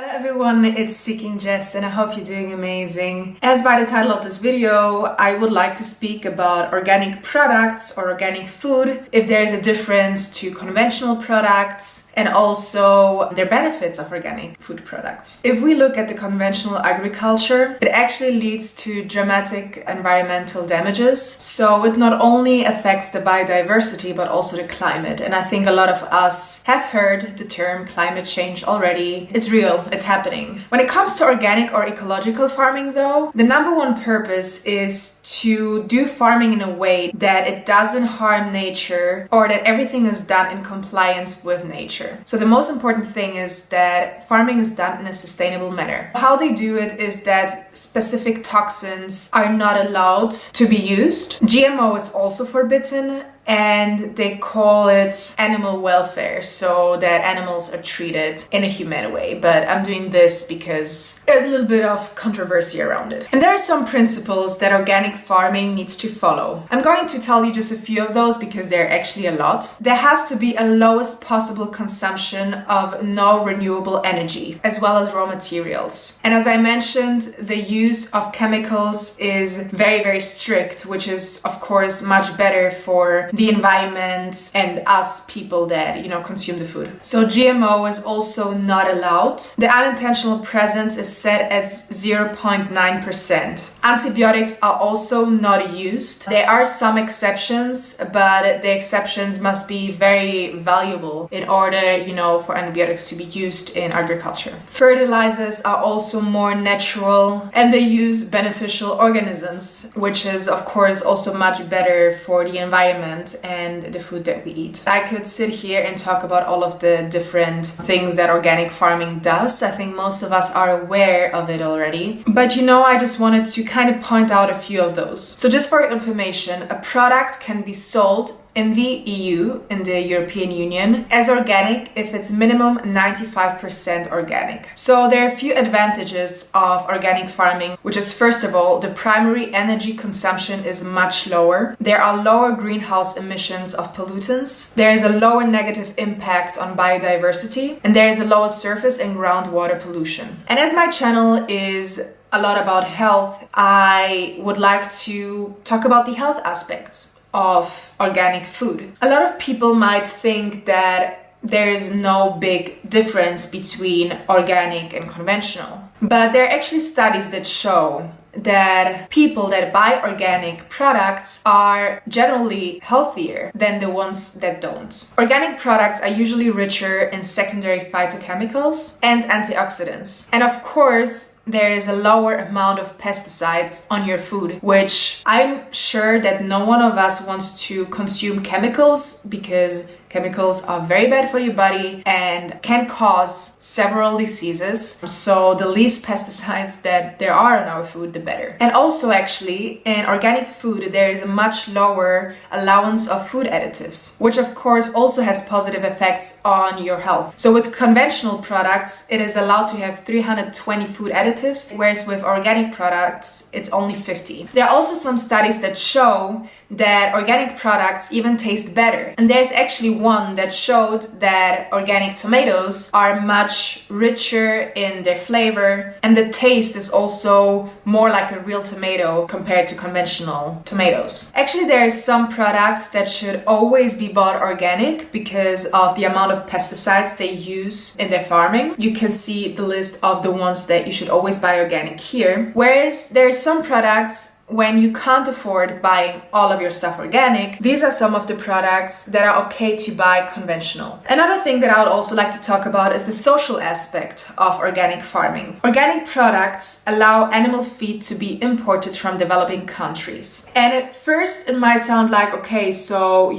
Hello everyone, it's seekingjess and I hope you're doing amazing. As by the title of this video, I would like to speak about organic products or organic food, if there's a difference to conventional products, and also their benefits of organic food products. If we look at the conventional agriculture, it actually leads to dramatic environmental damages. So it not only affects the biodiversity, but also the climate. And I think a lot of us have heard the term climate change already. It's real. It's happening. When it comes to organic or ecological farming though, the number one purpose is to do farming in a way that it doesn't harm nature or that everything is done in compliance with nature. So the most important thing is that farming is done in a sustainable manner. How they do it is that specific toxins are not allowed to be used. GMO is also forbidden, and they call it animal welfare, so that animals are treated in a humane way. But I'm doing this because there's a little bit of controversy around it. And there are some principles that organic farming needs to follow. I'm going to tell you just a few of those because there are actually a lot. There has to be a lowest possible consumption of no renewable energy, as well as raw materials. And as I mentioned, the use of chemicals is very, very strict, which is of course much better for the environment and us people that, consume the food. So GMO is also not allowed. The unintentional presence is set at 0.9%. Antibiotics are also not used. There are some exceptions, but the exceptions must be very valuable in order, for antibiotics to be used in agriculture. Fertilizers are also more natural and they use beneficial organisms, which is of course also much better for the environment and the food that we eat. I could sit here and talk about all of the different things that organic farming does. I think most of us are aware of it already. But I just wanted to kind of point out a few of those. So just for your information, a product can be sold in the EU, in the European Union, as organic if it's minimum 95% organic. So there are a few advantages of organic farming, which is first of all, the primary energy consumption is much lower. There are lower greenhouse emissions of pollutants. There is a lower negative impact on biodiversity, and there is a lower surface and groundwater pollution. And as my channel is a lot about health, I would like to talk about the health aspects of organic food. A lot of people might think that there is no big difference between organic and conventional. But there are actually studies that show that people that buy organic products are generally healthier than the ones that don't. Organic products are usually richer in secondary phytochemicals and antioxidants. And of course, there is a lower amount of pesticides on your food, which I'm sure that no one of us wants to consume chemicals because chemicals are very bad for your body and can cause several diseases. So the least pesticides that there are in our food, the better. And also actually, in organic food, there is a much lower allowance of food additives, which of course also has positive effects on your health. So with conventional products, it is allowed to have 320 food additives, whereas with organic products, it's only 50. There are also some studies that show that organic products even taste better. And there's actually one that showed that organic tomatoes are much richer in their flavor, and the taste is also more like a real tomato compared to conventional tomatoes. Actually, there are some products that should always be bought organic because of the amount of pesticides they use in their farming. You can see the list of the ones that you should always buy organic here. Whereas there are some products when you can't afford buying all of your stuff organic, these are some of the products that are okay to buy conventional. Another thing that I would also like to talk about is the social aspect of organic farming. Organic products allow animal feed to be imported from developing countries. And at first it might sound like, okay, so,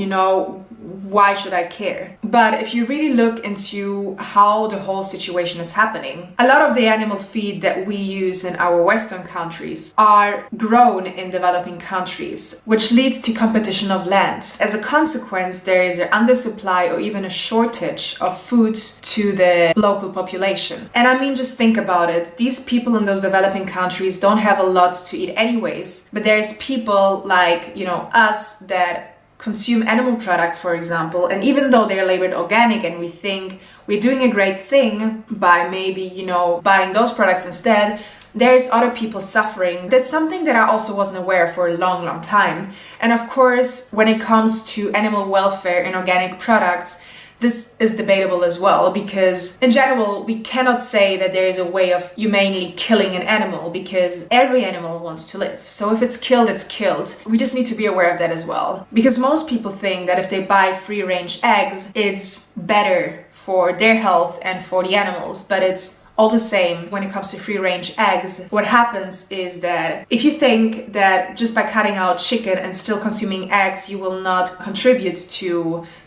why should I care? But if you really look into how the whole situation is happening, a lot of the animal feed that we use in our Western countries are grown in developing countries, which leads to competition of land. As a consequence, there is an undersupply or even a shortage of food to the local population. And I mean, just think about it. These people in those developing countries don't have a lot to eat anyways, but there's people like, us that consume animal products, for example, and even though they're labeled organic and we think we're doing a great thing by maybe, you know, buying those products instead, there's other people suffering. That's something that I also wasn't aware for a long time. And of course, when it comes to animal welfare and organic products, this is debatable as well, because in general, we cannot say that there is a way of humanely killing an animal, because every animal wants to live. So if it's killed, it's killed. We just need to be aware of that as well. Because most people think that if they buy free-range eggs, it's better for their health and for the animals, but it's all the same when it comes to free-range eggs. What happens is that if you think that just by cutting out chicken and still consuming eggs, you will not contribute to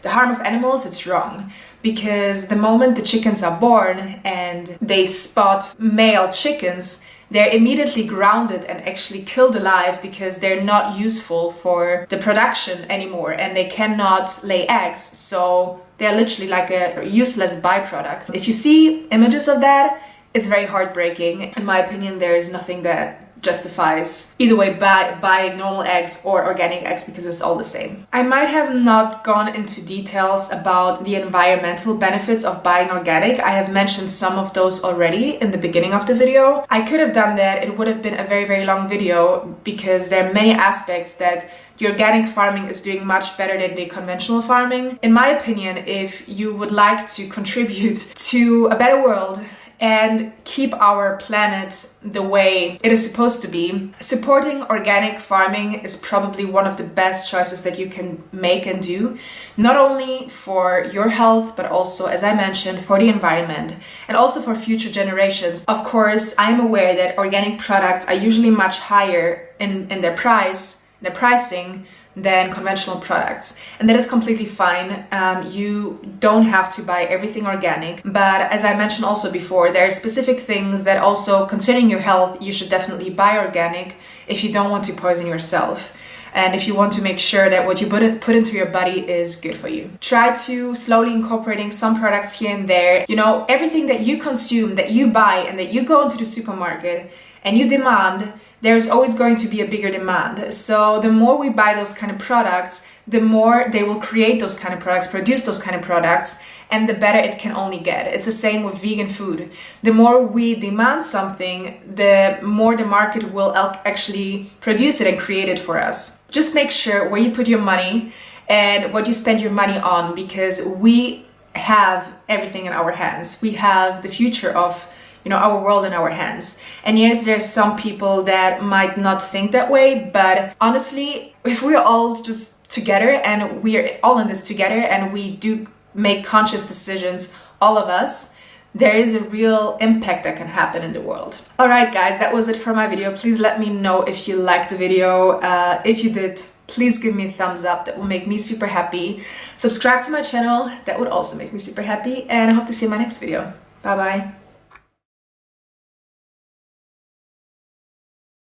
the harm of animals, it's wrong. Because the moment the chickens are born and they spot male chickens, they're immediately grounded and actually killed alive because they're not useful for the production anymore and they cannot lay eggs. So they're literally like a useless byproduct. If you see images of that, it's very heartbreaking. In my opinion, there is nothing that justifies either way buying normal eggs or organic eggs, because it's all the same. I might have not gone into details about the environmental benefits of buying organic. I have mentioned some of those already in the beginning of the video. I could have done that. It would have been a very long video, because there are many aspects that the organic farming is doing much better than the conventional farming. In my opinion, if you would like to contribute to a better world and keep our planet the way it is supposed to be, supporting organic farming is probably one of the best choices that you can make and do, not only for your health, but also, as I mentioned, for the environment and also for future generations. Of course, I'm aware that organic products are usually much higher in their pricing than conventional products, and that is completely fine. You don't have to buy everything organic, but as I mentioned also before, there are specific things that also concerning your health you should definitely buy organic if you don't want to poison yourself and if you want to make sure that what you put into your body is good for you. Try to slowly incorporating some products here and there. You know, everything that you consume, that you buy, and that you go into the supermarket and you demand, there's always going to be a bigger demand. So the more we buy those kind of products, the more they will create those kind of products, produce those kind of products, and the better it can only get. It's the same with vegan food. The more we demand something, the more the market will actually produce it and create it for us. Just make sure where you put your money and what you spend your money on, because we have everything in our hands. We have the future of our world in our hands. And yes, there's some people that might not think that way, but honestly, if we're all just together and we're all in this together and we do make conscious decisions, all of us, there is a real impact that can happen in the world. Alright guys, that was it for my video. Please let me know if you liked the video. If you did, please give me a thumbs up. That will make me super happy. Subscribe to my channel. That would also make me super happy. And I hope to see you in my next video. Bye bye.